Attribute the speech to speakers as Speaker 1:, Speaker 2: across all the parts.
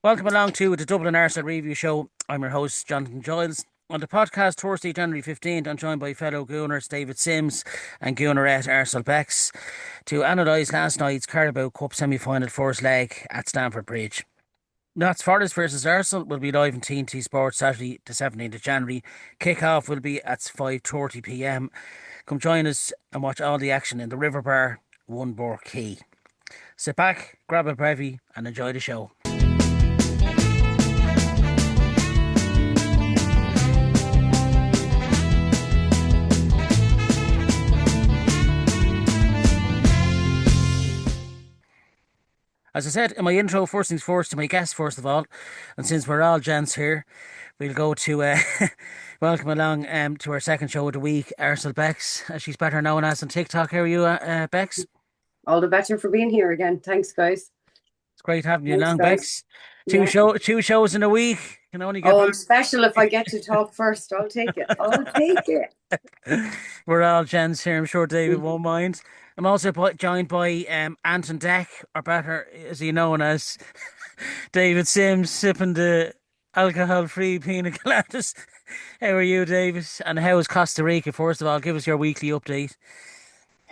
Speaker 1: Welcome along to the Dublin Arsenal Review Show. I'm your host, Jonathan Giles. On the podcast, Thursday, January 15th, I'm joined by fellow Gooners David Sims and Goonerette Arsenal Becks to analyse last night's Carabao Cup semi-final first leg at Stamford Bridge. Notts Forest versus Arsenal will be live on TNT Sports Saturday, the 17th of January. Kick-off will be at 5:30 p.m. Come join us and watch all the action in the River Bar, One Bore Quay. Sit back, grab a brevy and enjoy the show. As I said in my intro, first things first, to my guests first of all, and since we're all gents here, we'll go to welcome along to our second show of the week, Arsenal Bex, as she's better known as on TikTok. How are you, Bex?
Speaker 2: All the better for being here again. Thanks, guys.
Speaker 1: It's great having you
Speaker 2: Thanks,
Speaker 1: along,
Speaker 2: guys.
Speaker 1: Bex.
Speaker 2: Yeah.
Speaker 1: Two shows in a week. Can only get
Speaker 2: Oh, I'm
Speaker 1: back.
Speaker 2: special if I get to talk first. I'll take it. I'll take it.
Speaker 1: We're all gents here. I'm sure David
Speaker 2: Mhm.
Speaker 1: won't mind. I'm also joined by Anton Deck, or better, as he known as David Sims, sipping the alcohol-free pina coladas. How are you, David? And how is Costa Rica? First of all, give us your weekly update.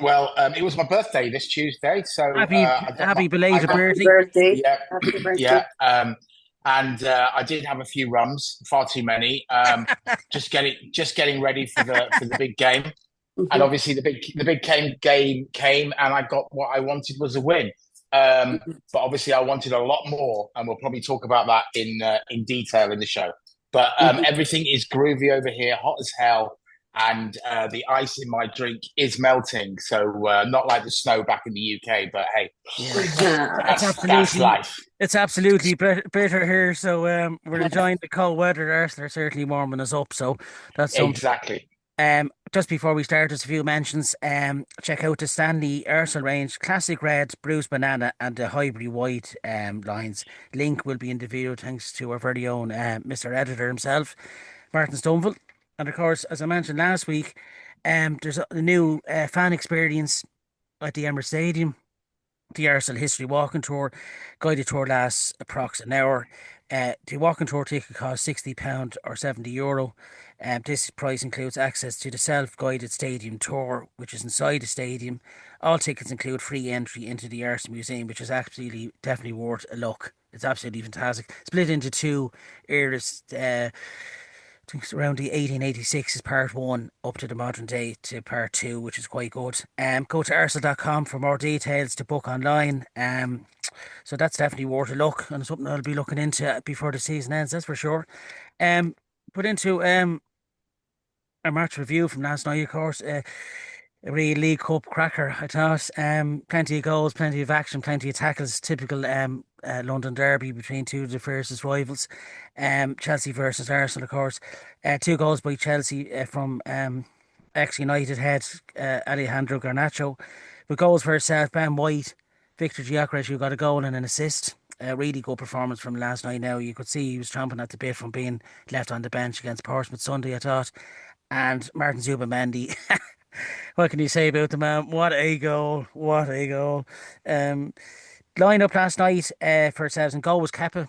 Speaker 3: Well, it was my birthday this Tuesday, so
Speaker 1: Happy,
Speaker 3: I got
Speaker 1: happy
Speaker 3: I
Speaker 1: belated
Speaker 3: got,
Speaker 2: Happy
Speaker 1: birthday.
Speaker 2: birthday.
Speaker 3: yeah,
Speaker 2: Happy
Speaker 3: yeah,
Speaker 2: birthday.
Speaker 3: and I did have a few rums, far too many. Just getting ready for the big game, and
Speaker 2: Mhm.
Speaker 3: obviously the big game came, and I got what I wanted was a win. But obviously I wanted a lot more, and we'll probably talk about that in detail in the show. But
Speaker 2: Mhm.
Speaker 3: everything is groovy over here, hot as hell, and the ice in my drink is melting. So not like the snow back in the UK, but hey,
Speaker 1: Yeah, it's
Speaker 3: that's
Speaker 1: absolutely,
Speaker 3: life.
Speaker 1: bitter here. So we're enjoying the cold weather. Arsenal are certainly warming us up. So that's something.
Speaker 3: Exactly.
Speaker 1: Just before we start, just a few mentions. Check out the Stanley Ursel range, Classic Red, Bruce Banana, and the Highbury White lines. Link will be in the video thanks to our very own Mr. Editor himself, Martin Stumble. And of course, as I mentioned last week, there's a new fan experience at the Emirates Stadium, the Arsenal History Walking Tour. Guided tour lasts approx an hour. The walking tour ticket costs £60 or €70. This price includes access to the self-guided stadium tour, which is inside the stadium. All tickets include free entry into the Arsenal Museum, which is absolutely definitely worth a look. It's absolutely fantastic. Split into two eras. I think it's around the 1886 is part one, up to the modern day to part two, which is quite good. Go to Arsenal.com for more details to book online. So that's definitely worth a look and something I'll be looking into before the season ends, that's for sure. Um, put into a match review from last night, of course. A real League Cup cracker, I thought. Plenty of goals, plenty of action, plenty of tackles. Typical London derby between two of the fiercest rivals. Chelsea versus Arsenal, of course. Two goals by Chelsea from ex-United head Alejandro Garnacho. With goals for himself, Ben White, Victor Gyökeres, who got a goal and an assist. A really good performance from last night. Now you could see he was chomping at the bit from being left on the bench against Portsmouth Sunday, I thought. And Martin Zubimendi. What can you say about the man? What a goal! What a goal! Um, Line up last night for ourselves, and goal was Kepa,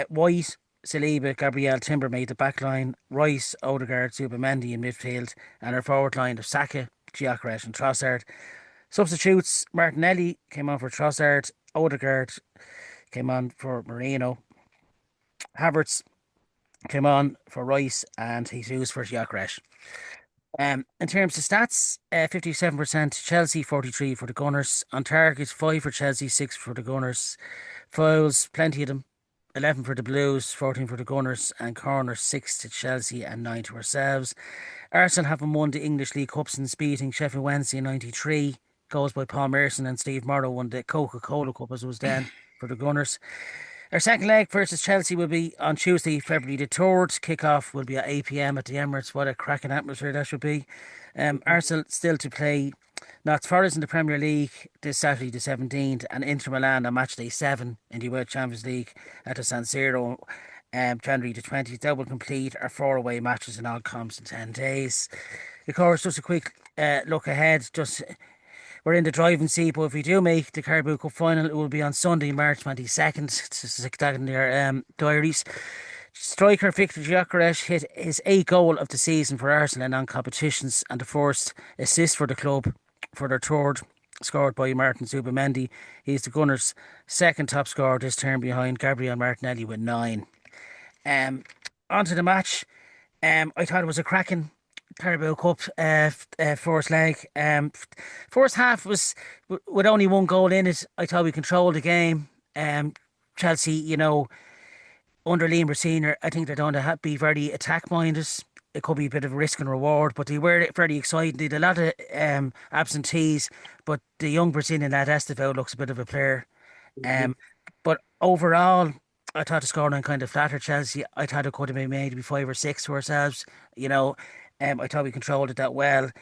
Speaker 1: White, Saliba, Gabriel Timber made the back line, Rice, Odegaard, Zubimendi in midfield, and our forward line of Saka, Gyökeres and Trossard. Substitutes: Martinelli came on for Trossard, Odegaard came on for Moreno, Havertz came on for Rice, and Jesus for Gyökeres. In terms of stats, 57% Chelsea, 43 for the Gunners. On target, 5 for Chelsea, 6 for the Gunners. Fouls, plenty of them. 11 for the Blues, 14 for the Gunners, and corners 6 to Chelsea and 9 to ourselves. Arsenal haven't won the English League Cup since beating Sheffield Wednesday in '93. Goals by Paul Merson and Steve Morrow won the Coca-Cola Cup as it was then for the Gunners. Our second leg versus Chelsea will be on Tuesday, February the 3rd. Kick-off will be at 8 p.m. at the Emirates. What a cracking atmosphere that should be. Arsenal still to play Notts Forest in the Premier League this Saturday the 17th, and Inter Milan on match day 7 in the UEFA Champions League at the San Siro, January the 20th. That will complete our 4 away matches in all comps in 10 days. Of course, just a quick look ahead. Just we're in the driving seat, but if we do make the Carabao Cup final, it will be on Sunday, March 22nd. To stick that in their diaries. Striker Victor Gyökeres hit his 8th goal of the season for Arsenal in non-competitions and the first assist for the club for their third, scored by Martin Zubamendi. He's the Gunners' second top scorer this term behind Gabriel Martinelli with 9. On to the match. I thought it was a cracking Carabao Cup first leg. First half was with only one goal in it. I thought we controlled the game. Chelsea, under Liam Senior, I think they're going to be very attack minded. It could be a bit of a risk and reward, but they were very excited. They had a lot of absentees, but the young Brazilian lad Estevão looks a bit of a player. But overall, I thought the scoreline kind of flattered Chelsea. I thought it could have been maybe 5 or 6 to ourselves. I thought we controlled it that well.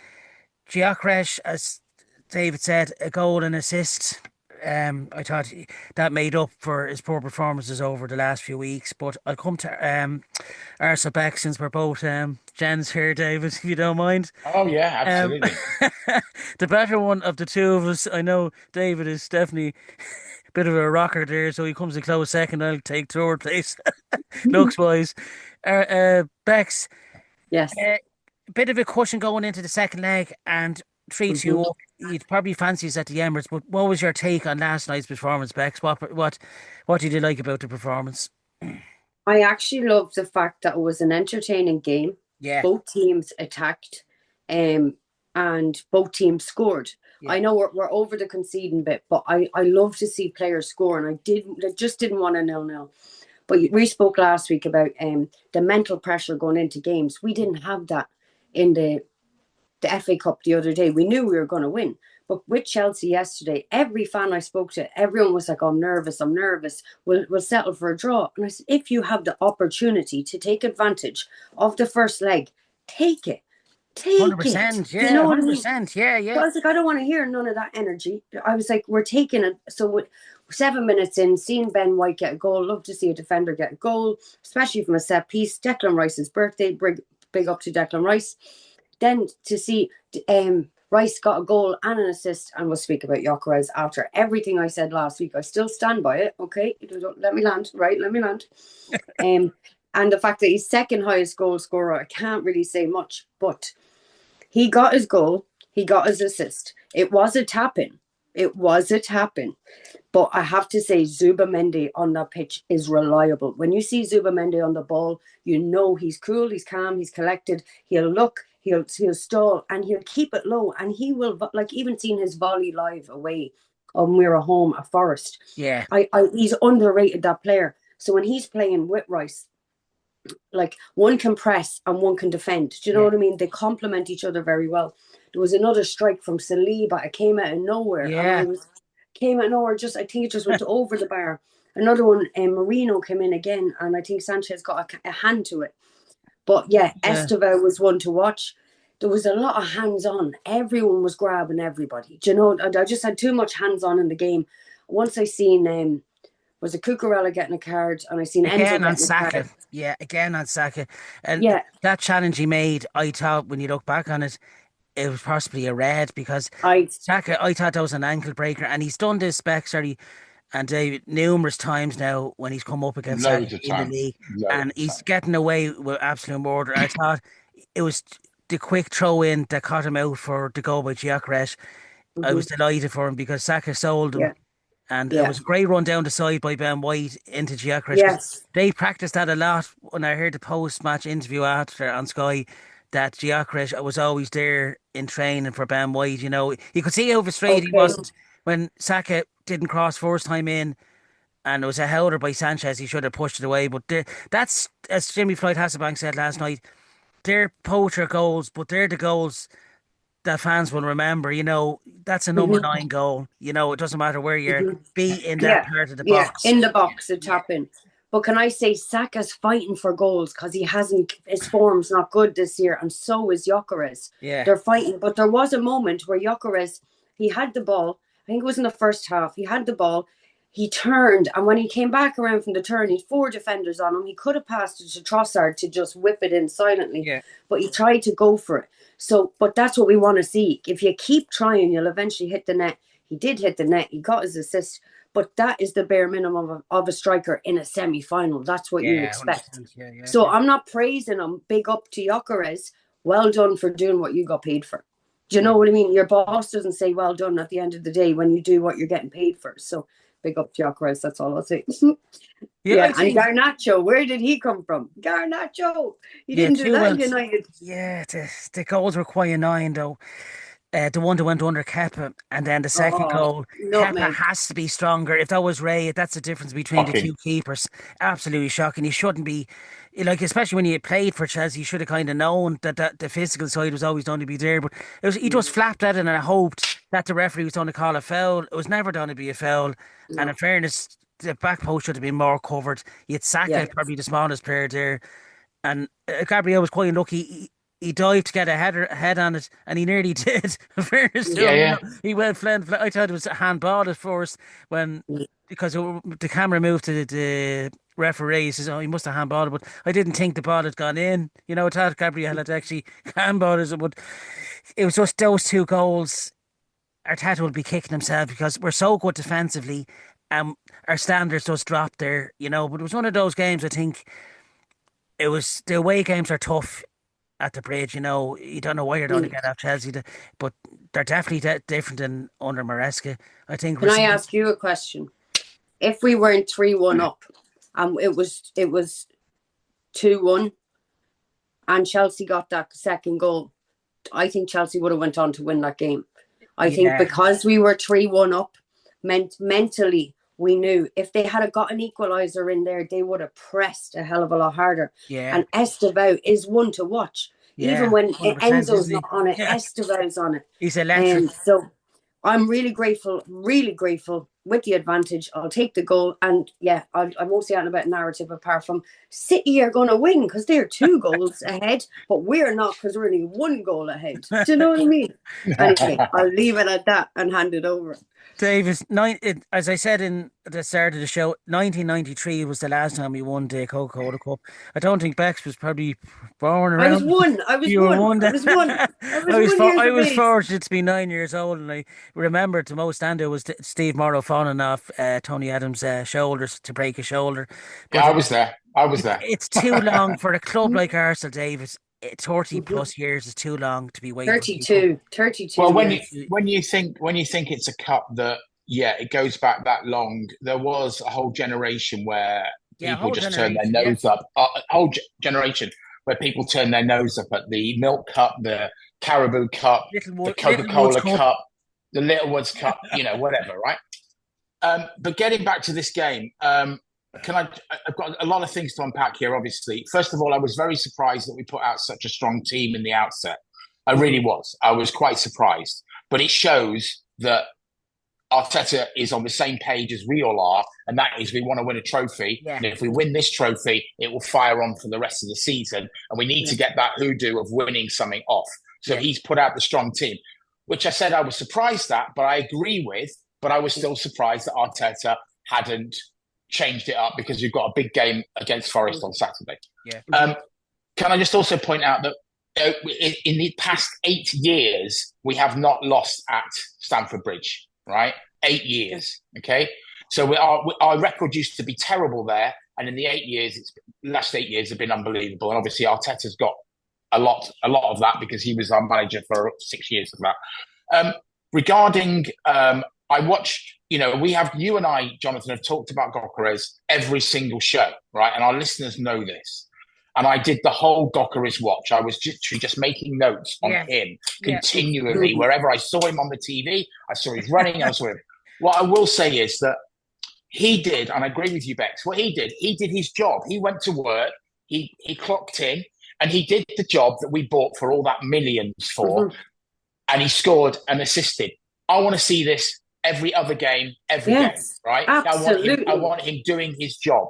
Speaker 1: Gyökeres, as David said, a goal and assist. I thought that made up for his poor performances over the last few weeks. But I'll come to Arsenal back since we're both gens here, David, if you don't mind.
Speaker 3: Oh, yeah, absolutely.
Speaker 1: The better one of the two of us, I know David is definitely a bit of a rocker there, so he comes a close second. I'll take third place, looks wise. Bex,
Speaker 2: Yes.
Speaker 1: bit of a cushion going into the second leg and 3-2 up. You'd probably fancy us at the Emirates, but what was your take on last night's performance, Bex? What did you like about the performance?
Speaker 2: I actually loved the fact that it was an entertaining game.
Speaker 1: Yeah.
Speaker 2: Both teams attacked, and both teams scored.
Speaker 1: Yeah.
Speaker 2: I know we're over the conceding bit, but I love to see players score, and I just didn't want a 0-0. But we spoke last week about the mental pressure going into games. We didn't have that in the FA Cup the other day. We knew we were going to win. But with Chelsea yesterday, every fan I spoke to, everyone was like, I'm nervous. We'll settle for a draw. And I said, if you have the opportunity to take advantage of the first leg, take it. Take
Speaker 1: 100%,
Speaker 2: it.
Speaker 1: yeah,
Speaker 2: You know what I mean?
Speaker 1: 100%, yeah.
Speaker 2: But I was like, I don't want to hear none of that energy. I was like, we're taking it. So with 7 minutes in, seeing Ben White get a goal, love to see a defender get a goal, especially from a set piece. Declan Rice's birthday, big up to Declan Rice. Then to see Rice got a goal and an assist, and we'll speak about Gyökeres after everything I said last week. I still stand by it. Okay, let me land. Right, let me land. And the fact that he's second highest goal scorer, I can't really say much, but he got his goal. He got his assist. It was a tap-in. But I have to say, Zubamendi on that pitch is reliable. When you see Zubamendi on the ball, you know he's cool, he's calm, he's collected. He'll look, he'll stall, and he'll keep it low. And he will, like, even seeing his volley live away when we were home at Forest.
Speaker 1: Yeah.
Speaker 2: He's underrated, that player. So when he's playing with Rice, like, one can press and one can defend. Do you know what I mean? They complement each other very well. There was another strike from Saliba. It came out of nowhere.
Speaker 1: Yeah.
Speaker 2: And came out of nowhere. I think it just went over the bar. Another one, Marino came in again, and I think Sanchez got a hand to it. But yeah, Estevão was one to watch. There was a lot of hands-on. Everyone was grabbing everybody. Do you know, I just had too much hands-on in the game. Once I seen was it Cucurella getting a card, and I seen Enzo
Speaker 1: Again on
Speaker 2: getting a
Speaker 1: Saka.
Speaker 2: card.
Speaker 1: Yeah, again on Saka. And
Speaker 2: Yeah.
Speaker 1: that challenge he made, I thought when you look back on it, it was possibly a red because Saka, I thought that was an ankle breaker, and he's done this, Bexley and David, numerous times now when he's come up against Saka in the league, and he's getting away with absolute murder. I thought it was the quick throw in that caught him out for the goal by Gyökeres. I was delighted for him because Saka sold him.
Speaker 2: Yeah.
Speaker 1: And it was a great run down the side by Ben White into Gyökeres.
Speaker 2: Yes.
Speaker 1: They practiced that a lot. When I heard the post-match interview after on Sky, that Gyökeres was always there in training for Ben White. You know, you could see how frustrated he wasn't when Saka didn't cross first time in, and it was a howler by Sanchez. He should have pushed it away. But that's, as Jimmy Floyd Hasselbank said last night, they're poacher goals, but they're the goals that fans will remember. You know, that's a number 9 goal. You know, it doesn't matter where you're, be in that part of the box.
Speaker 2: Yeah, in the box, a tap in. But can I say Saka's fighting for goals because his form's not good this year, and so is Gyökeres.
Speaker 1: Yeah.
Speaker 2: They're fighting. But there was a moment where Gyökeres, he had the ball, I think it was in the first half, he had the ball, he turned, and when he came back around from the turn, he'd 4 defenders on him. He could have passed it to Trossard to just whip it in silently,
Speaker 1: Yeah.
Speaker 2: but he tried to go for it. So, but that's what we want to see. If you keep trying, you'll eventually hit the net. He did hit the net. He got his assist, but that is the bare minimum of a striker in a semi-final. That's what you
Speaker 1: Yeah,
Speaker 2: expect.
Speaker 1: 100%. Yeah.
Speaker 2: So I'm not praising him. Big up to Gyökeres. Well done for doing what you got paid for. Do you know what I mean? Your boss doesn't say well done at the end of the day when you do what you're getting paid for. So big up to Gyökeres. That's all I'll say.
Speaker 1: Yeah, I
Speaker 2: And
Speaker 1: think.
Speaker 2: Garnacho, where did he come from? Garnacho. He
Speaker 1: Yeah,
Speaker 2: didn't do
Speaker 1: two
Speaker 2: that in
Speaker 1: went.
Speaker 2: United.
Speaker 1: Yeah, the goals were quite annoying though. The one that went under Kepa, and then the second
Speaker 2: Oh,
Speaker 1: goal, Kepa
Speaker 2: nutmeg.
Speaker 1: has to be stronger. If that was Ray, that's the difference between the
Speaker 3: Shocking.
Speaker 1: two keepers. Absolutely shocking. He shouldn't be, like, especially when he played for Chelsea, you should have kind of known that the physical side was always going to be there. But he just flapped at it, and I hoped that the referee was going to call a foul. It was never going to be a foul. And in
Speaker 2: No.
Speaker 1: fairness, the back post should have been more covered. He had
Speaker 2: Yeah.
Speaker 1: Saka, probably the smallest player there. And Gabriel was quite unlucky. He dived to get a head on it, and he nearly did. In fairness to
Speaker 3: Yeah,
Speaker 1: him,
Speaker 3: yeah.
Speaker 1: he went flat. I thought it was a handball at first because the camera moved to the referee. He says, "Oh, he must have handballed it," but I didn't think the ball had gone in. I thought Gabriel had actually handballed it, but it was just those two goals. Arteta will be kicking himself because we're so good defensively, and our standards just dropped there. But it was one of those games. I think it was the away games are tough at the bridge. You don't know why you're going to
Speaker 2: Mm.
Speaker 1: get off Chelsea, but they're definitely different than under Maresca. I think we're
Speaker 2: Can I
Speaker 1: seeing.
Speaker 2: ask you a question? If we weren't 3-1 up and it was 2-1 and Chelsea got that second goal, I think Chelsea would have went on to win that game. I think
Speaker 1: Yeah,
Speaker 2: because we were 3-1 up, mentally we knew if they had got an equaliser in there, they would have pressed a hell of a lot harder.
Speaker 1: yeah,
Speaker 2: And Estevao is one to watch. Even
Speaker 1: yeah,
Speaker 2: when
Speaker 1: 100%,
Speaker 2: Enzo's
Speaker 1: isn't
Speaker 2: not
Speaker 1: he?
Speaker 2: on it,
Speaker 1: Yeah,
Speaker 2: Estevao's on it.
Speaker 1: he's electric.
Speaker 2: So I'm really grateful with the advantage. I'll take the goal. And yeah, I'm mostly on about narrative apart from City are going to win because they're 2 goals ahead, but we're not because we're only 1 goal ahead. Do you know what I mean? Anyway, I'll leave it at that and hand it over.
Speaker 1: Davis, as I said in the start of the show, 1993 was the last time we won the Coca-Cola Cup. I don't think Bex was probably born
Speaker 2: I was
Speaker 1: around.
Speaker 2: 1. I was
Speaker 1: You were
Speaker 2: 1.
Speaker 1: one
Speaker 2: I
Speaker 1: then.
Speaker 2: was 1. I was 1 years
Speaker 1: I
Speaker 2: of
Speaker 1: was
Speaker 2: age.
Speaker 1: fortunate to be 9 years old, and I remember the most standout was Steve Morrow falling off Tony Adams' shoulders to break his shoulder.
Speaker 3: Yeah,
Speaker 1: But
Speaker 3: I was there. I was there.
Speaker 1: it's too long for a club like Arsenal, Davis. 30
Speaker 2: Mhm.
Speaker 1: plus years is too long to be waiting for the cup.
Speaker 2: 32
Speaker 3: Well,
Speaker 2: years.
Speaker 3: when you think it's a cup that it goes back that long, there was a whole generation where
Speaker 1: Yeah,
Speaker 3: people
Speaker 1: whole
Speaker 3: just turned their
Speaker 1: generation. Yeah,
Speaker 3: nose up. A whole generation where people turned their nose up at the Milk Cup, the Carabao Cup, the
Speaker 1: Little Woods
Speaker 3: Coca-Cola
Speaker 1: Cup.
Speaker 3: Cup, the Little Woods Cup, whatever, right? But getting back to this game, I've got a lot of things to unpack here, obviously. First of all, I was very surprised that we put out such a strong team in the outset. I really was. I was quite surprised. But it shows that Arteta is on the same page as we all are, and that is we want to win a trophy.
Speaker 1: Yeah,
Speaker 3: And if we win this trophy, it will fire on for the rest of the season. And we need to get that hoodoo of winning something off. So
Speaker 1: yeah.
Speaker 3: he's put out the strong team, which I said I was surprised at, but I agree with. But I was still surprised that Arteta hadn't changed it up because you've got a big game against Forest on Saturday.
Speaker 1: Yeah.
Speaker 3: Can I just also point out that in the past 8 years, we have not lost at Stamford Bridge, right? 8 years, okay? So our record used to be terrible there. And in the 8 years, last 8 years have been unbelievable. And obviously Arteta's got a lot of that because he was our manager for 6 years of that. Regarding, I watched, you and I, Jonathan, have talked about Gyökeres every single show, right? And our listeners know this. And I did the whole Gyökeres watch. I was just making notes on him continually. Wherever I saw him on the TV, I saw him running, I saw him. What I will say is that he did, and I agree with you, Bex, what he did his job. He went to work, he clocked in, and he did the job that we bought for all that millions for, and he scored and assisted. I want to see this every other game, game, right?
Speaker 2: Absolutely.
Speaker 3: I want him doing his job.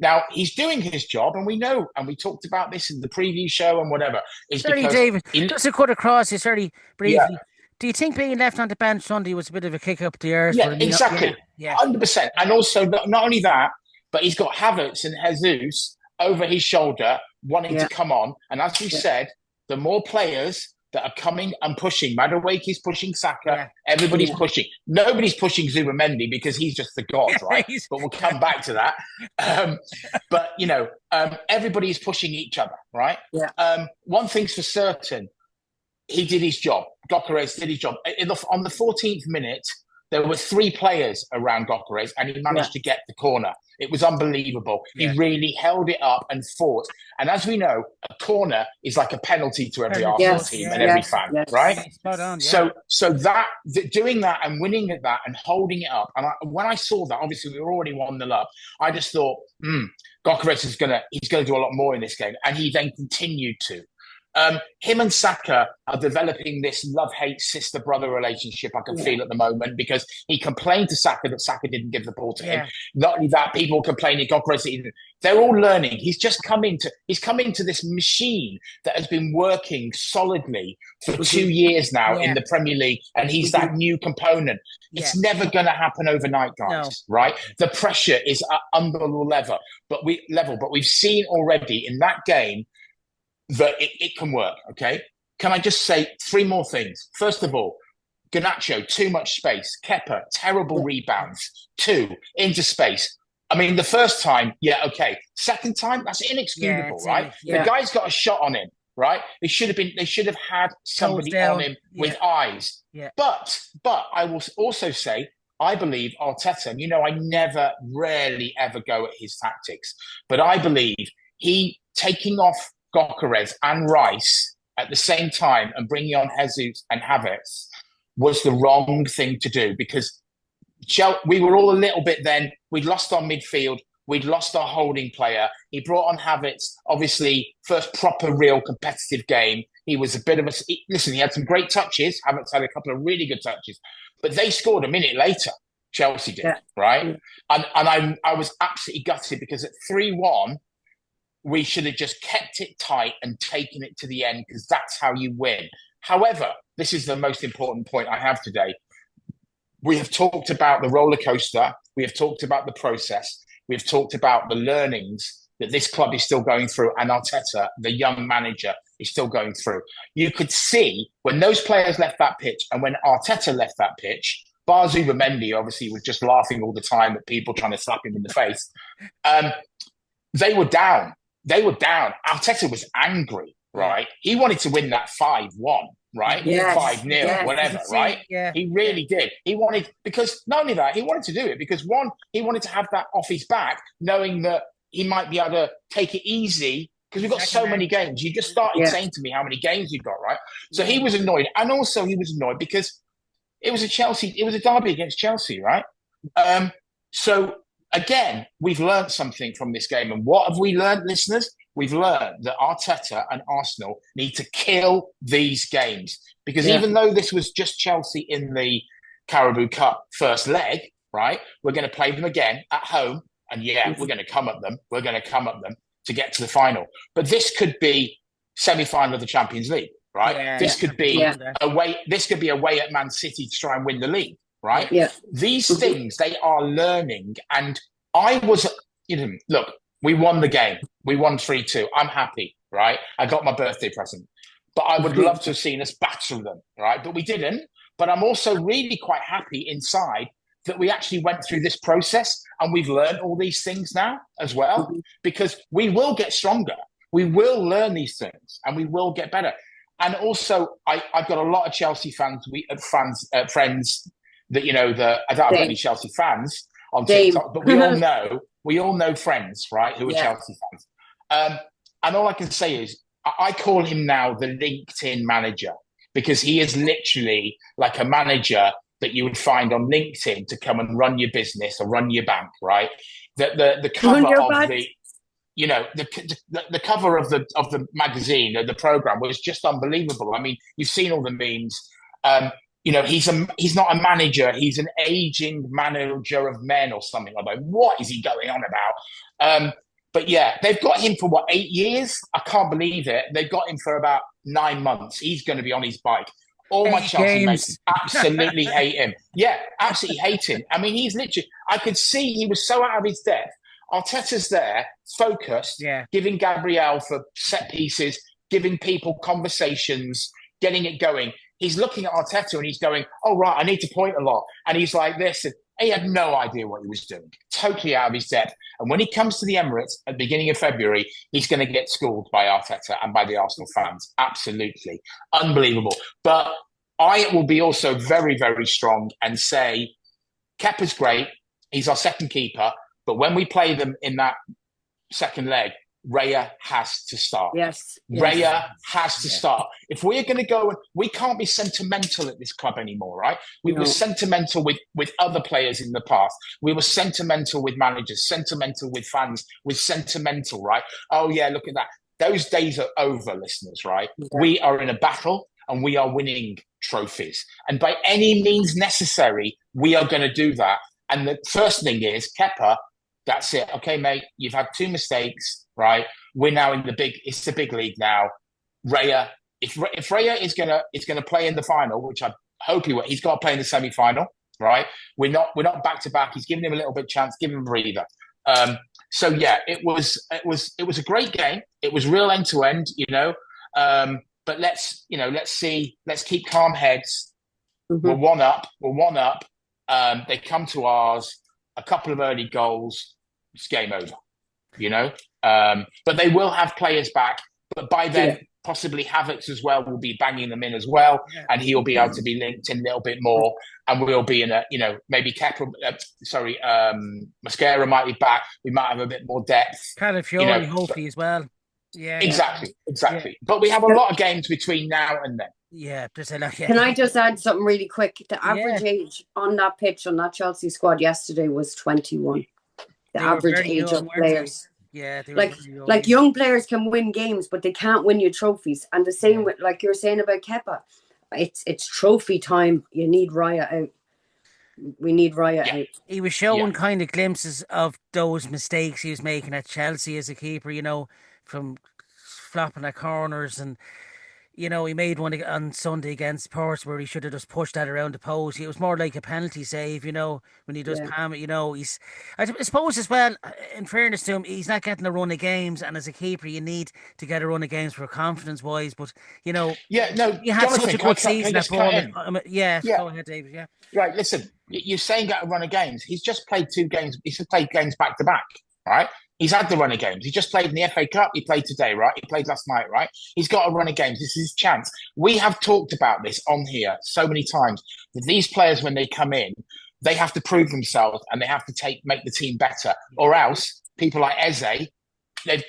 Speaker 3: Now, he's doing his job, and we know, and we talked about this in the preview show and whatever.
Speaker 1: Sorry, David, just to cut across you, sorry, briefly. Do you think being left on the bench Sunday was a bit of a kick up the ears for
Speaker 3: Yeah,
Speaker 1: him?
Speaker 3: exactly.
Speaker 1: Yeah,
Speaker 3: 100%. And also, not only that, but he's got Havertz and Jesus over his shoulder wanting to
Speaker 2: Yeah.
Speaker 3: come on. And as we
Speaker 2: Yeah.
Speaker 3: said, the more players that are coming and pushing, Madueke is pushing Saka,
Speaker 1: yeah,
Speaker 3: everybody's
Speaker 2: Yeah.
Speaker 3: pushing. Nobody's pushing Zubimendi because he's just the god, right?
Speaker 1: He's-
Speaker 3: But we'll come back to that. But, everybody's pushing each other, right?
Speaker 2: Yeah.
Speaker 3: One thing's for certain, he did his job. Gyökeres did his job. On the 14th minute, there were 3 players around Gyökeres, and he managed to get the corner. It was unbelievable.
Speaker 1: Yeah.
Speaker 3: He really held it up and fought. And as we know, a corner is like a penalty to every
Speaker 1: Penalty,
Speaker 3: Arsenal
Speaker 2: Yes.
Speaker 3: team
Speaker 1: yeah.
Speaker 3: and every
Speaker 2: Yes.
Speaker 3: fan,
Speaker 2: Yes.
Speaker 3: right?
Speaker 1: Yeah, spot on. Yeah.
Speaker 3: So doing that and winning at that and holding it up, and when I saw that, obviously we were already 1-0 up. I just thought, Gyökeres he's gonna do a lot more in this game, and he then continued to. Him and Saka are developing this love-hate sister-brother relationship I can feel at the moment, because he complained to Saka that Saka didn't give the ball to him. Not only that, people complaining, they're all learning. He's come into this machine that has been working solidly for 2 years now in the Premier League, and he's that new component. It's never going to happen overnight, guys, right? The pressure is at unbelievable level, but we've seen already in that game that it can work, okay? Can I just say 3 more things? First of all, Garnacho, too much space. Kepa, terrible rebounds. 2, into space. I mean, the first time, okay. Second time, that's inexcusable, right? The guy's got a shot on him, right? They should have had somebody on him with eyes.
Speaker 1: Yeah.
Speaker 3: But I will also say, I believe Arteta, I rarely ever go at his tactics, but I believe he taking off Gyökeres and Rice at the same time and bringing on Jesus and Havertz was the wrong thing to do, because we were all a little bit then. We'd lost our midfield. We'd lost our holding player. He brought on Havertz, obviously, first proper, real competitive game. He was a bit of listen, he had some great touches. Havertz had a couple of really good touches, but they scored a minute later. Chelsea did, right? And I was absolutely gutted, because at 3-1, we should have just kept it tight and taken it to the end, because that's how you win. However, this is the most important point I have today. We have talked about the roller coaster. We have talked about the process. We have talked about the learnings that this club is still going through, and Arteta, the young manager, is still going through. You could see when those players left that pitch and when Arteta left that pitch, bar Zubimendi obviously was just laughing all the time at people trying to slap him in the face. They were down. Arteta was angry, right? He wanted to win that 5-1, right? 5-0, whatever, right?
Speaker 1: Yeah.
Speaker 3: He really did. He wanted, because not only that, he wanted to do it because, one, he wanted to have that off his back, knowing that he might be able to take it easy, because we've got so many games. You just started saying to me how many games you've got, right? So he was annoyed. And also he was annoyed because it was a derby against Chelsea, right? So again, we've learned something from this game. And what have we learned, listeners? We've learned that Arteta and Arsenal need to kill these games. Because even though this was just Chelsea in the Carabao Cup first leg, right, we're going to play them again at home. And we're going to come at them. We're going to come at them to get to the final. But this could be semi-final of the Champions League, right? This could be away. This could be away at Man City to try and win the league. Right?
Speaker 2: Yeah.
Speaker 3: These things, they are learning. And I was, look, we won the game. We won 3-2. I'm happy, right? I got my birthday present. But I would love to have seen us batter them, right? But we didn't. But I'm also really quite happy inside that we actually went through this process and we've learned all these things now as well, because we will get stronger. We will learn these things and we will get better. And also, I've got a lot of Chelsea fans, friends, that I don't have any Chelsea fans on TikTok, but we all know friends, right, who are Chelsea fans. And all I can say is I call him now the LinkedIn manager, because he is literally like a manager that you would find on LinkedIn to come and run your business or run your bank, right? The cover of the cover of the magazine, the program, was just unbelievable. I mean, you've seen all the memes. He's not a manager. He's an aging manager of men or something like that. What is he going on about? But they've got him for 8 years? I can't believe it. They've got him for about 9 months. He's going to be on his bike. All my
Speaker 1: 8
Speaker 3: Chelsea
Speaker 1: games.
Speaker 3: mates absolutely hate him. Yeah, absolutely hate him. I mean, he's literally, I could see he was so out of his depth. Arteta's there, focused,
Speaker 1: Yeah.
Speaker 3: giving Gabriel for set pieces, giving people conversations, getting it going. He's looking at Arteta and he's going, oh, right, I need to point a lot. And he's like this. And he had no idea what he was doing, totally out of his depth. And when he comes to the Emirates at the beginning of February, he's going to get schooled by Arteta and by the Arsenal fans. Absolutely. Unbelievable. But I will be also very, very strong and say Kepa's great. He's our second keeper. But when we play them in that second leg, Raya has to start.
Speaker 2: Yes.
Speaker 3: Raya has to start. If we're going to go, we can't be sentimental at this club anymore, right? We were sentimental with other players in the past. We were sentimental with managers, sentimental with fans, with sentimental, right? Oh, yeah, look at that. Those days are over, listeners, right? Yeah. We are in a battle and we are winning trophies. And by any means necessary, we are going to do that. And the first thing is, Kepa, that's it. Okay, mate, you've had 2 mistakes, right? We're now in it's the big league now. Raya, if Raya is gonna play in the final, which I hope he will, he's got to play in the semi-final, right? We're not back to back. He's giving him a little bit of chance, give him a breather. So yeah, it was a great game. It was real end to end, you know. But let's keep calm heads. Mm-hmm. We're one up. They come to ours. A couple of early goals, it's game over, you know. But they will have players back. But by then, possibly Havertz as well will be banging them in as well, and he'll be able to be linked in a little bit more. And we'll be in a, you know, maybe Mascara might be back. We might have a bit more depth.
Speaker 1: Calafiori, hopefully as well. Yeah,
Speaker 3: exactly.
Speaker 1: Yeah.
Speaker 3: But we have a lot of games between now and then.
Speaker 1: Yeah, just a lot. Yeah.
Speaker 2: Can I just add something really quick? The average age on that pitch on that Chelsea squad yesterday was 21. The average age of players.
Speaker 1: Yeah,
Speaker 2: like young players can win games, but they can't win you trophies. And the same with, like you're saying about Kepa, it's trophy time. You need Raya out. We need Raya out.
Speaker 1: He was showing kind of glimpses of those mistakes he was making at Chelsea as a keeper, you know, from flopping at corners. And you know, he made one on Sunday against Ports where he should have just pushed that around the post. It was more like a penalty save, you know, when he does palm it, you know. I suppose as well, in fairness to him, he's not getting a run of games, and as a keeper, you need to get a run of games for confidence-wise. But, you know,
Speaker 3: he had
Speaker 1: Jonathan, such a good season at Bournemouth. Go ahead, David, yeah.
Speaker 3: Right, listen, you're saying get a run of games. He's just played 2 games. He's just played games back-to-back, right? He's had the run of games. He just played in the FA Cup. He played today, right? He played last night, right? He's got a run of games. This is his chance. We have talked about this on here so many times that these players, when they come in, they have to prove themselves and they have to make the team better. Or else people like Eze, they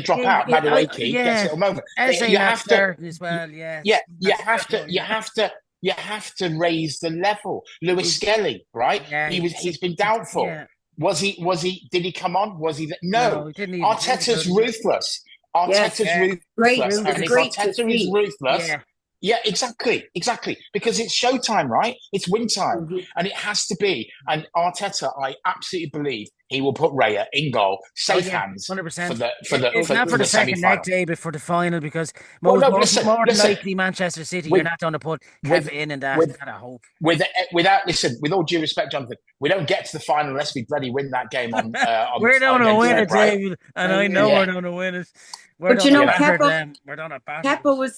Speaker 3: drop out. Madueke gets a little moment.
Speaker 1: You have to as well.
Speaker 3: You have to raise the level. Lewis Skelly, right?
Speaker 1: Yeah,
Speaker 3: he's been doubtful. Yeah. Was he? Did he come on? Was he? No.
Speaker 1: He didn't
Speaker 3: Arteta's ruthless. Arteta's ruthless. And if Arteta is ruthless, yeah, exactly. Because it's showtime, right? It's win time, and it has to be. And Arteta, I absolutely believe he will put Raya in goal, safe hands
Speaker 1: 100%.
Speaker 3: for the
Speaker 1: second leg, David, for the final, because more than likely Manchester City, you're not going to put Kepa in and that. I hope.
Speaker 3: With all due respect, Jonathan, we don't get to the final unless we bloody win that game on.
Speaker 1: We're going to win it, David, and I know we're going to win it.
Speaker 2: But you know,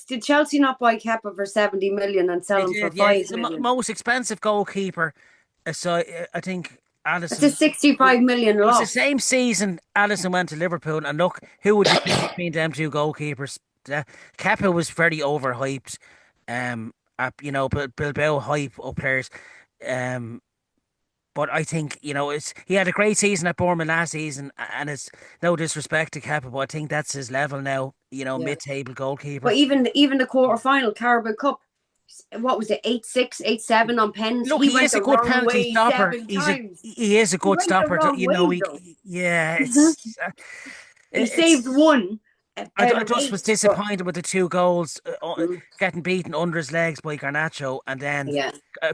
Speaker 2: did Chelsea not buy Kepa for 70 million and sell him for 5 million?
Speaker 1: The most expensive goalkeeper. So I think Alisson.
Speaker 2: It's a 65 million loss.
Speaker 1: It's the same season Alisson went to Liverpool, and look, who would you pick between them 2 goalkeepers? Kepa was very overhyped. Bilbao hype up players. But I think, you know, he had a great season at Bournemouth last season, and it's no disrespect to Kepa, but I think that's his level now, you know, mid-table goalkeeper.
Speaker 2: But even the quarter-final Carabao Cup, what was it, 8-6, 8-7 on pens?
Speaker 1: Look, he is a good penalty stopper. He is a good stopper.
Speaker 2: He saved one.
Speaker 1: I just was disappointed with the 2 goals, getting beaten under his legs by Garnacho, and then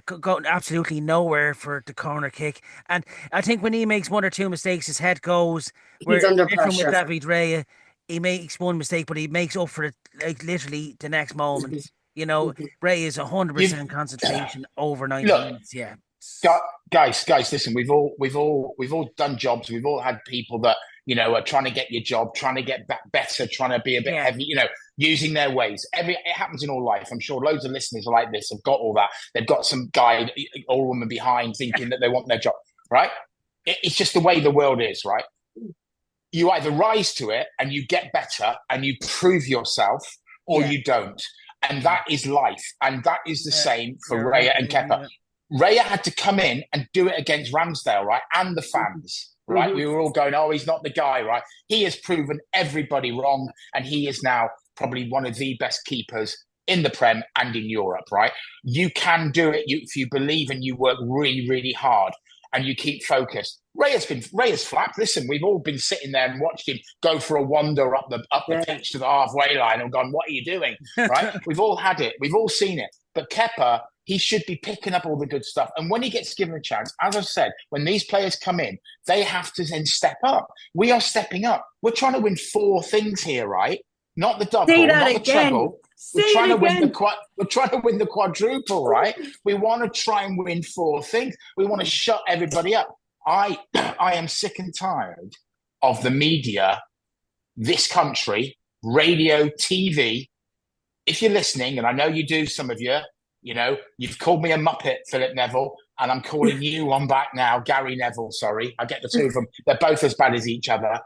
Speaker 1: going absolutely nowhere for the corner kick. And I think when he makes 1 or 2 mistakes, his head goes.
Speaker 2: He's under pressure.
Speaker 1: With David Raya, he makes one mistake, but he makes up for it like literally the next moment. You know,
Speaker 2: Mhm.
Speaker 1: Ray is
Speaker 3: You've
Speaker 1: 100% concentration over 90
Speaker 3: look,
Speaker 1: minutes. Yeah.
Speaker 3: guys, listen. We've all done jobs. We've all had people that are trying to get your job, trying to get better, trying to be a bit
Speaker 1: Yeah.
Speaker 3: heavy. Using their ways. It happens in all life. I'm sure loads of listeners are like this. Have got all that. They've got some guy or woman behind thinking that they want their job. Right? It's just the way the world is. Right? You either rise to it and you get better and you prove yourself, or
Speaker 1: Yeah.
Speaker 3: you don't. And that is life. And that is the same for
Speaker 1: You're right,
Speaker 3: Raya and
Speaker 1: Davey,
Speaker 3: Kepa.
Speaker 1: yeah.
Speaker 3: Raya had to come in and do it against Ramsdale, right? And the fans, right?
Speaker 2: Mhm.
Speaker 3: We were all going, oh, he's not the guy, right? He has proven everybody wrong. And he is now probably one of the best keepers in the Prem and in Europe, right? You can do it if you believe and you work really, really hard and you keep focused. Raya's flapped. Listen, we've all been sitting there and watched him go for a wander up the
Speaker 2: Yeah.
Speaker 3: pitch to the halfway line and gone, what are you doing? Right? We've all had it. We've all seen it. But Kepa, he should be picking up all the good stuff. And when he gets given a chance, as I've said, when these players come in, they have to then step up. We are stepping up. We're trying to win 4 things here, right? Not the double,
Speaker 2: Say that
Speaker 3: not the
Speaker 2: again.
Speaker 3: treble.
Speaker 2: Say
Speaker 3: We're trying
Speaker 2: it
Speaker 3: to win
Speaker 2: again.
Speaker 3: we're trying to win the quadruple, right? We want to try and win 4 things. We want to shut everybody up. I am sick and tired of the media, this country, radio, TV. If you're listening, and I know you do, some of you, you've called me a muppet, Philip Neville, and I'm calling you one back now, Gary Neville. Sorry, I get the two of them. They're both as bad as each other.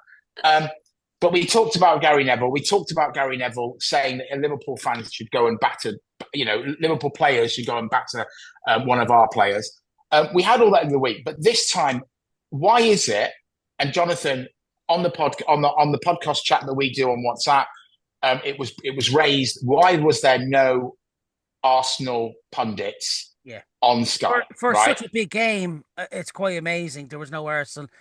Speaker 3: But we talked about Gary Neville. We talked about Gary Neville saying that Liverpool fans should go and batter, Liverpool players should go and batter one of our players. We had all that in the week, but this time, why is it? And Jonathan, on the podcast chat that we do on WhatsApp, it was raised. Why was there no Arsenal pundits on Sky?
Speaker 1: For
Speaker 3: right?
Speaker 1: such a big game, it's quite amazing. There was no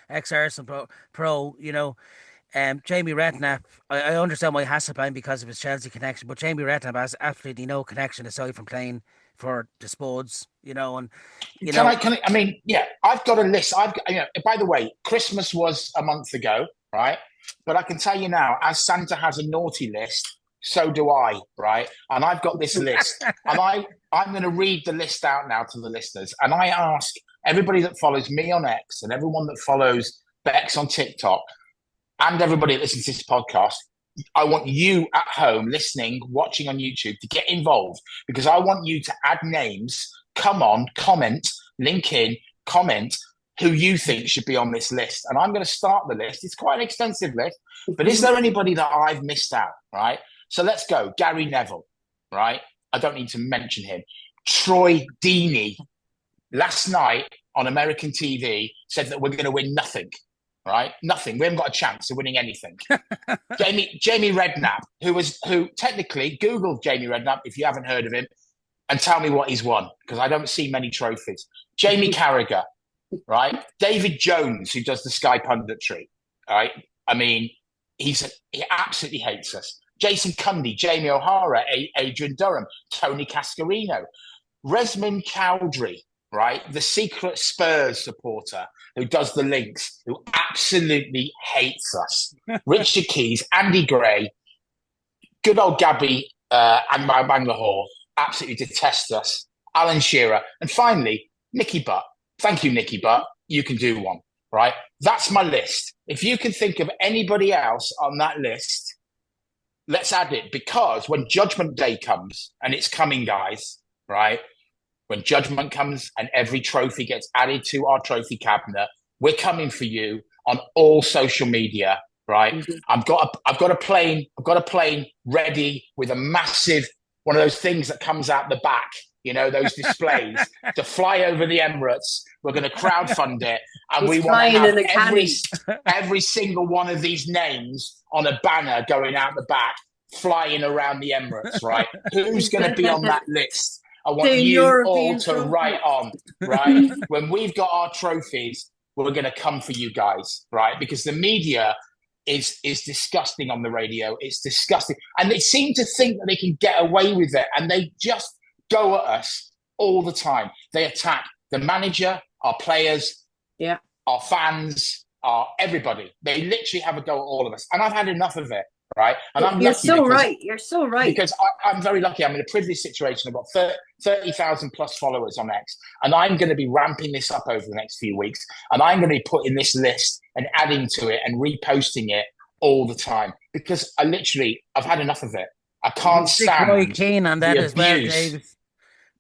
Speaker 1: ex-Arsenal pro. Jamie Redknapp, I understand why Hasselbein because of his Chelsea connection, but Jamie Redknapp has absolutely no connection aside from playing for the Spuds,
Speaker 3: I mean, yeah, I've got a list. By the way, Christmas was a month ago, right? But I can tell you now, as Santa has a naughty list, so do I, right? And I've got this list, and I'm going to read the list out now to the listeners. And I ask everybody that follows me on X and everyone that follows Bex on TikTok and everybody that listens to this podcast, I want you at home listening, watching on YouTube to get involved because I want you to add names. Come on, comment, link in, comment who you think should be on this list. And I'm going to start the list. It's quite an extensive list, but is there anybody that I've missed out, right? So let's go. Gary Neville, right? I don't need to mention him. Troy Deeney, last night on American TV, said that we're going to win nothing. Right, nothing. We haven't got a chance of winning anything. Jamie Redknapp, who technically Google Jamie Redknapp if you haven't heard of him, and tell me what he's won because I don't see many trophies. Jamie Carragher, right? David Jones, who does the Sky punditry, right? I mean, he absolutely hates us. Jason Cundy, Jamie O'Hara, Adrian Durham, Tony Cascarino, Resmin Chowdhury, right? The secret Spurs supporter who does the links, who absolutely hates us. Richard Keys, Andy Gray, good old Gabby and Bangalore absolutely detest us. Alan Shearer. And finally, Nicky Butt. Thank you, Nicky Butt. You can do one, right? That's my list. If you can think of anybody else on that list, let's add it because when Judgment Day comes, and it's coming, guys, right? When Judgment comes and every trophy gets added to our trophy cabinet, we're coming for you on all social media, right? Mm-hmm. I've got a plane ready with a massive one of those things that comes out the back, those displays to fly over the Emirates. We're going to crowdfund it, and we want to have every single one of these names on a banner going out the back, flying around the Emirates, right? Who's going to be on that list? I want you all to write on, right? When we've got our trophies, we're going to come for you guys, right? Because the media is disgusting on the radio. It's disgusting. And they seem to think that they can get away with it. And they just go at us all the time. They attack the manager, our players, our fans, our everybody. They literally have a go at all of us. And I've had enough of it. right? And I'm
Speaker 2: You're
Speaker 3: lucky
Speaker 2: so
Speaker 3: because
Speaker 2: right. You're so right.
Speaker 3: because I'm very lucky. I'm in a privileged situation. I've got 30,000 plus followers on X, and I'm going to be ramping this up over the next few weeks. And I'm going to be putting this list and adding to it and reposting it all the time because I've had enough of it. I can't
Speaker 1: Stick Roy
Speaker 3: stand
Speaker 1: Keane on
Speaker 3: the
Speaker 1: that as well,
Speaker 3: abuse.
Speaker 1: Davis.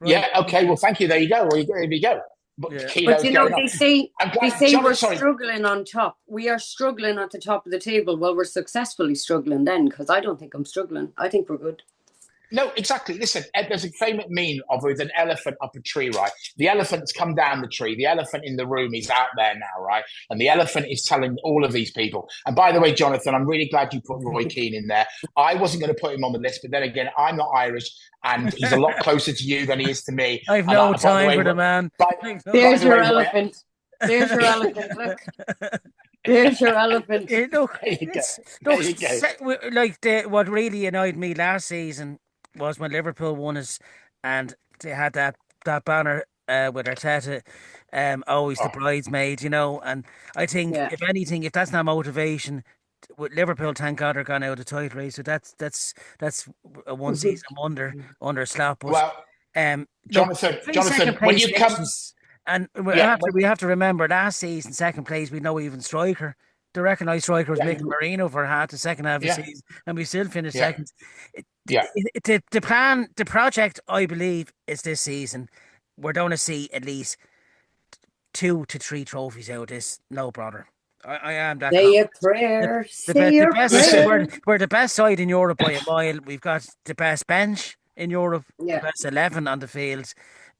Speaker 1: Roy
Speaker 3: Yeah, okay.
Speaker 1: Keane.
Speaker 3: Well, thank you. There you go. There you go. But
Speaker 1: Yeah.
Speaker 2: But
Speaker 3: Keto's
Speaker 2: you know,
Speaker 3: going on.
Speaker 2: they
Speaker 3: I'm glad,
Speaker 2: say
Speaker 3: John.
Speaker 2: we're
Speaker 3: Sorry,
Speaker 2: struggling on top. We are struggling at the top of the table. Well, we're successfully struggling then, because I don't think I'm struggling. I think we're good.
Speaker 3: no, exactly. Listen, there's a famous meme of with an elephant up a tree, right? The elephant's come down the tree. The elephant in the room is out there now, right? And the elephant is telling all of these people. And by the way, Jonathan, I'm really glad you put Roy Keane in there. I wasn't going to put him on the list, but then again, I'm not Irish, and he's a lot closer to you than he is to me.
Speaker 1: I've
Speaker 3: And
Speaker 1: no
Speaker 3: by the
Speaker 1: time
Speaker 3: way,
Speaker 1: for the man.
Speaker 2: There's
Speaker 3: by the
Speaker 2: your
Speaker 3: way, Roy,
Speaker 2: elephant. There's your elephant. Look. There's your elephant.
Speaker 1: Look,
Speaker 3: there you go.
Speaker 1: look,
Speaker 3: There you go.
Speaker 1: like what really annoyed me last season was when Liverpool won it, and they had that banner with Arteta, always the
Speaker 3: Oh,
Speaker 1: bridesmaid, and I think
Speaker 2: Yeah.
Speaker 1: if anything, if that's not motivation. With Liverpool, thank God they're gone out of the title race. So that's a one season under slap. But
Speaker 3: well,
Speaker 1: look,
Speaker 3: Jonathan,
Speaker 1: three second
Speaker 3: Jonathan, when
Speaker 1: place
Speaker 3: you come,
Speaker 1: finishes, and
Speaker 3: yeah,
Speaker 1: we have to remember last season second place we no even striker. The recognised striker was
Speaker 3: yeah,
Speaker 1: Mikel Merino for half the second half of the
Speaker 3: yeah,
Speaker 1: season, and we still finished
Speaker 3: yeah,
Speaker 1: second.
Speaker 3: yeah.
Speaker 1: The plan, the project, I believe, is this season. We're going to see at least 2 to 3 trophies out of this. No brother. I am that
Speaker 2: Say
Speaker 1: confident.
Speaker 2: a prayer.
Speaker 1: The
Speaker 2: Say your
Speaker 1: best
Speaker 3: Listen,
Speaker 2: prayer.
Speaker 1: we're the best side in Europe by a mile. We've got the best bench in Europe, the
Speaker 2: Yeah.
Speaker 1: best 11 on the field.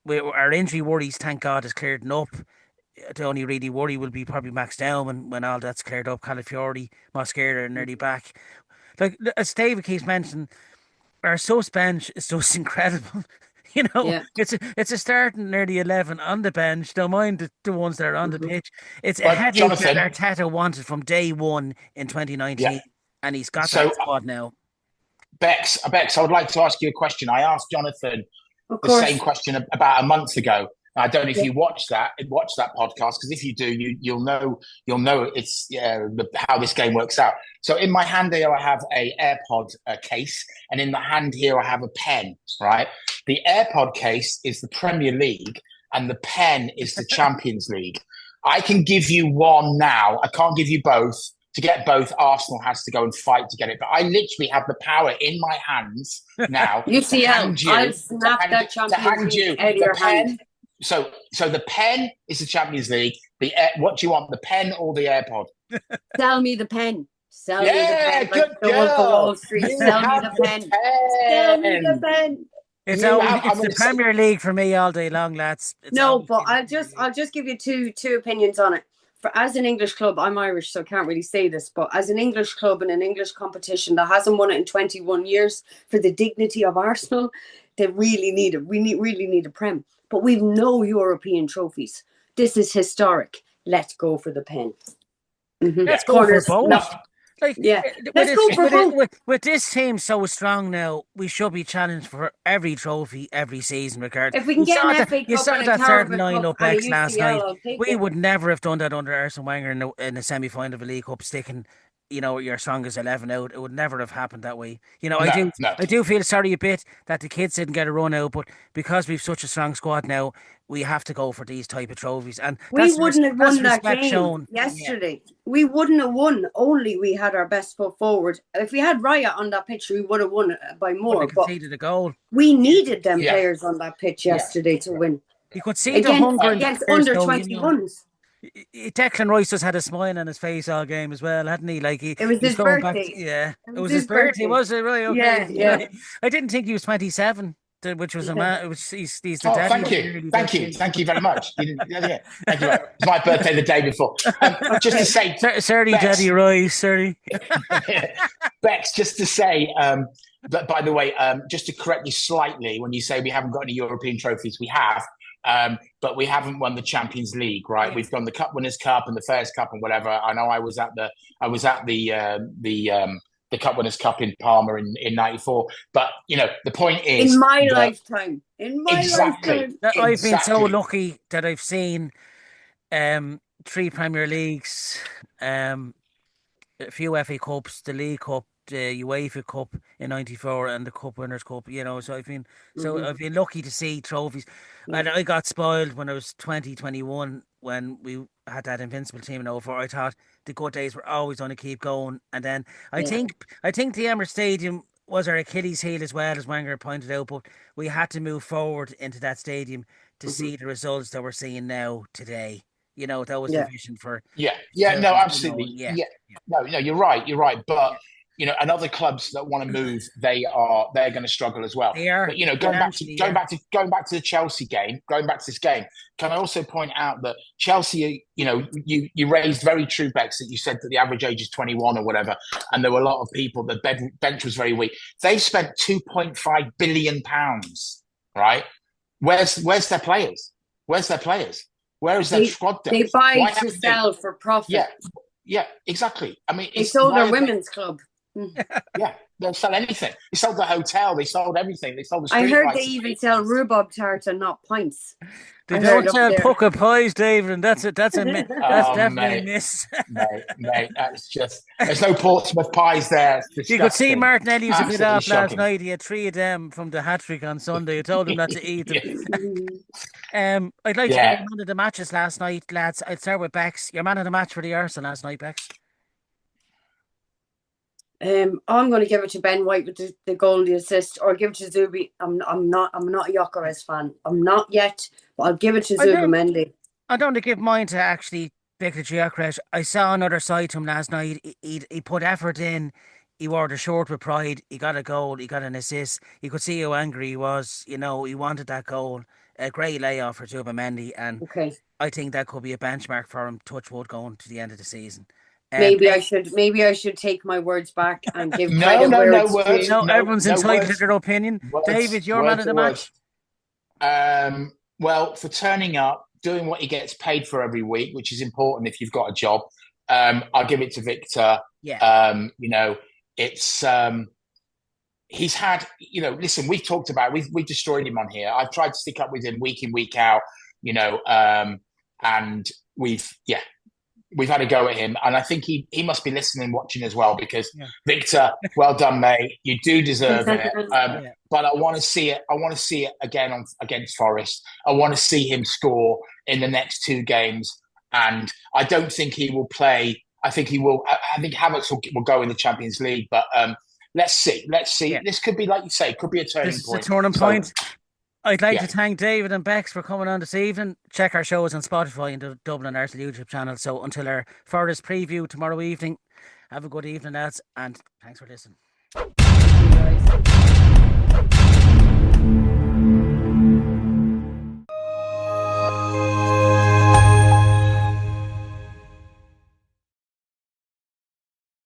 Speaker 1: Our injury worries, thank God, is cleared up. The only really worry will be probably Max Down when all that's cleared up. Calafiori, Mosquera are nearly back. Like as David keeps mentioning, our sus bench is just incredible.
Speaker 2: Yeah.
Speaker 1: It's a starting nearly 11 on the bench. Don't mind the ones that are on the
Speaker 2: Mhm.
Speaker 1: pitch. It's a
Speaker 3: but
Speaker 1: headache that
Speaker 3: Jonathan,
Speaker 1: Arteta wanted from day one in
Speaker 3: yeah.
Speaker 1: 2019, and he's got
Speaker 3: So
Speaker 1: that squad now.
Speaker 3: Bex, I would like to ask you a question. I asked Jonathan
Speaker 2: Of
Speaker 3: the same
Speaker 2: course.
Speaker 3: question about a month ago. I don't know if
Speaker 2: Yeah.
Speaker 3: you watched that podcast because if you do, you'll know it's how this game works out. So in my hand here, I have a AirPod case, and in the hand here, I have a pen. Right, the AirPod case is the Premier League, and the pen is the Champions League. I can give you one now. I can't give you both. To get both, Arsenal has to go and fight to get it. But I literally have the power in my hands now to
Speaker 2: UCL.
Speaker 3: hand
Speaker 2: I'll
Speaker 3: you
Speaker 2: snap that
Speaker 3: to
Speaker 2: Champions
Speaker 3: hand
Speaker 2: League
Speaker 3: you
Speaker 2: out of
Speaker 3: the
Speaker 2: your hand.
Speaker 3: pen. So the pen is the Champions League. What do you want, the pen or the AirPod?
Speaker 2: Sell me the pen. Sell me the
Speaker 3: Yeah,
Speaker 2: pen. Like
Speaker 3: good
Speaker 2: the Wolf of
Speaker 3: girl.
Speaker 2: Wall Street.
Speaker 3: You
Speaker 2: Sell me
Speaker 3: have
Speaker 2: the
Speaker 3: the
Speaker 2: pen. Sell me the
Speaker 3: pen.
Speaker 2: pen.
Speaker 3: You have. I'm
Speaker 1: It's
Speaker 3: going
Speaker 1: the
Speaker 3: to say,
Speaker 1: Premier League for me all day long, lads. It's
Speaker 2: No,
Speaker 1: always
Speaker 2: but
Speaker 1: been the Premier League.
Speaker 2: I'll just give you two opinions on it. For as an English club, I'm Irish, so I can't really say this, but as an English club in an English competition that hasn't won it in 21 years, for the dignity of Arsenal, they really need it. Really need a prem. But we've no European trophies. This is historic. Let's go for the pen.
Speaker 3: yeah,
Speaker 1: Let's go for
Speaker 2: Corners, no.
Speaker 1: both. Like
Speaker 2: Yeah. Let's go for both.
Speaker 1: with this team so strong now, we should be challenged for every trophy every season. Regard,
Speaker 2: If we can get an FA
Speaker 1: you
Speaker 2: Cup
Speaker 1: saw
Speaker 2: and a
Speaker 1: that starting
Speaker 2: Carabao Cup
Speaker 1: lineup
Speaker 2: and a
Speaker 1: X last
Speaker 2: UCL,
Speaker 1: night.
Speaker 2: I'll take
Speaker 1: We
Speaker 2: it.
Speaker 1: would never have done that under Arsene Wenger in the semi final of a League Cup, sticking your strongest 11 out. It would never have happened that way.
Speaker 3: no, no.
Speaker 1: I do feel sorry a bit that the kids didn't get a run out, but because we've such a strong squad now, we have to go for these type of trophies, and
Speaker 2: We wouldn't have
Speaker 1: that's
Speaker 2: won that
Speaker 1: respect
Speaker 2: game
Speaker 1: shown.
Speaker 2: yesterday. We wouldn't have won. Only we had our best foot forward. If we had Raya on that pitch, we would have won by
Speaker 1: Wouldn't
Speaker 2: more.
Speaker 1: have
Speaker 2: But
Speaker 1: conceded a goal.
Speaker 2: we needed them
Speaker 3: Yeah,
Speaker 2: players on that pitch
Speaker 3: yeah.
Speaker 2: yesterday to win
Speaker 1: You could see the hunger in the
Speaker 2: against
Speaker 1: players,
Speaker 2: under
Speaker 1: though.
Speaker 2: 21s.
Speaker 1: Declan Rice just had a smile on his face all game as well, hadn't he? Like
Speaker 2: It was
Speaker 1: he's
Speaker 2: his
Speaker 1: going back.
Speaker 2: birthday.
Speaker 1: Yeah,
Speaker 2: It
Speaker 1: it
Speaker 2: was
Speaker 1: was his
Speaker 2: his
Speaker 1: birthday,
Speaker 2: birthday.
Speaker 1: was it? Right? Okay.
Speaker 2: Yeah.
Speaker 1: I didn't think he was 27, which was a man. Which he's the
Speaker 3: Oh,
Speaker 1: daddy.
Speaker 3: thank you very much. You didn't, yeah, thank you. It's my birthday the day before. Just to say,
Speaker 1: Sorry,
Speaker 3: Bex,
Speaker 1: Daddy Rice. Sorry.
Speaker 3: Bex, just to say, but by the way, just to correct you slightly, when you say we haven't got any European trophies, we have. But we haven't won the Champions League, right? We've done the Cup Winners' Cup and the Fairs Cup and whatever. I know I was at the Cup Winners' Cup in Parma in '94. But the point is,
Speaker 2: In my lifetime. In my lifetime.
Speaker 1: I've been so lucky that I've seen 3 Premier Leagues, a few FA Cups, the League Cup, the UEFA Cup in '94 and the Cup Winners' Cup. So
Speaker 2: Hmm.
Speaker 1: I've been lucky to see trophies.
Speaker 2: Yeah.
Speaker 1: And I got spoiled when I was 2021 when we had that invincible team in '04. I thought the good days were always going to keep going, and then I
Speaker 2: Yeah.
Speaker 1: think I think the Emirates Stadium was our Achilles heel as well, as Wenger pointed out. But we had to move forward into that stadium to
Speaker 2: Hmm.
Speaker 1: see the results that we're seeing now today. That was the
Speaker 2: Yeah.
Speaker 1: vision for
Speaker 3: Yeah, yeah, no,
Speaker 1: 2021.
Speaker 3: absolutely.
Speaker 1: Yeah,
Speaker 3: Yeah,
Speaker 1: yeah,
Speaker 3: no, you're right, you're right. But
Speaker 1: yeah.
Speaker 3: and other clubs that want to move, they're going to struggle as well.
Speaker 1: They are.
Speaker 3: But
Speaker 1: They
Speaker 3: going back to
Speaker 1: actually
Speaker 3: going
Speaker 1: are.
Speaker 3: back to going back to the Chelsea game, going back to this game, can I also point out that Chelsea, you raised very true, Bex, that you said that the average age is 21 or whatever, and there were a lot of people. The bench was very weak. They've spent 2.5 billion pounds, right? Where's their players? Where's their players? Where is their
Speaker 2: They
Speaker 3: squad
Speaker 2: they
Speaker 3: depth?
Speaker 2: buy
Speaker 3: Why
Speaker 2: to
Speaker 3: haven't they?
Speaker 2: sell for profit.
Speaker 3: Yeah, yeah, exactly. I mean,
Speaker 2: They
Speaker 3: it's
Speaker 2: sold
Speaker 3: why
Speaker 2: their
Speaker 3: have they?
Speaker 2: women's club. Mm.
Speaker 3: Yeah, they'll sell anything. They sold the hotel. They sold everything. They sold the
Speaker 2: I
Speaker 3: street
Speaker 2: heard they
Speaker 3: lights.
Speaker 2: even sell rhubarb tart and not pints.
Speaker 1: They
Speaker 2: I heard
Speaker 1: don't
Speaker 2: up
Speaker 1: sell
Speaker 2: there.
Speaker 1: pucker pies, David, and that's
Speaker 3: Oh,
Speaker 1: definitely a
Speaker 3: mate,
Speaker 1: miss.
Speaker 3: mate, that's just. There's no Portsmouth pies there. It's
Speaker 1: You could see
Speaker 3: disgusting.
Speaker 1: Martinelli was a bit
Speaker 3: Absolutely
Speaker 1: off last
Speaker 3: shocking.
Speaker 1: night. He had three of them from the hat trick on Sunday. I told him not to eat them.
Speaker 3: Yeah,
Speaker 2: Mhm.
Speaker 1: I'd like to get
Speaker 3: yeah.
Speaker 1: your man of the matches last night, lads. I'd start with Bex. Your man of the match for the Arsenal last night, Bex.
Speaker 2: I'm going to give it to Ben White with the goal and the assist, or give it to Zubi. I'm not a Gyökeres fan. I'm not yet, but I'll give it to
Speaker 1: I
Speaker 2: Zubi
Speaker 1: don't.
Speaker 2: Mendy.
Speaker 1: I don't want to give mine to actually Victor Gyökeres. I saw another side to him last night. He put effort in. He wore the short with pride. He got a goal. He got an assist. You could see how angry he was. He wanted that goal. A great layoff for Mendy, and
Speaker 2: Okay.
Speaker 1: I think that could be a benchmark for him. Touch wood going to the end of the season.
Speaker 2: Maybe I
Speaker 1: Dave,
Speaker 2: should maybe I should take my words back and give
Speaker 3: No,
Speaker 2: credit
Speaker 3: no,
Speaker 2: where
Speaker 3: no
Speaker 2: it's
Speaker 3: words.
Speaker 2: due.
Speaker 1: no,
Speaker 3: No,
Speaker 1: everyone's
Speaker 3: no
Speaker 1: entitled to
Speaker 3: words.
Speaker 1: their opinion. David, your man of
Speaker 3: Words
Speaker 1: the
Speaker 3: are words.
Speaker 1: match.
Speaker 3: Well, for turning up, doing what he gets paid for every week, which is important if you've got a job. I'll give it to Victor.
Speaker 1: Yeah,
Speaker 3: It's he's had. Listen, we've talked about we've destroyed him on here. I've tried to stick up with him week in week out. And we've had a go at him, and I think he must be listening, watching as well. Because
Speaker 1: yeah,
Speaker 3: Victor, well done, mate. You do deserve it.
Speaker 1: yeah.
Speaker 3: But I want to see it. I want to see it again against Forest. I want to see him score in the next two games, and I don't think he will play. I think he will. I think Havertz will go in the Champions League, but let's see. Let's see.
Speaker 1: Yeah.
Speaker 3: This could be, like you say, could be a turning
Speaker 1: This is a
Speaker 3: point.
Speaker 1: turning
Speaker 3: So,
Speaker 1: point. I'd like
Speaker 3: yeah.
Speaker 1: to thank David and Bex for coming on this evening. Check our shows on Spotify and the Dublin Arsenal YouTube channel. So until our Forest preview tomorrow evening, have a good evening, lads, and thanks for listening.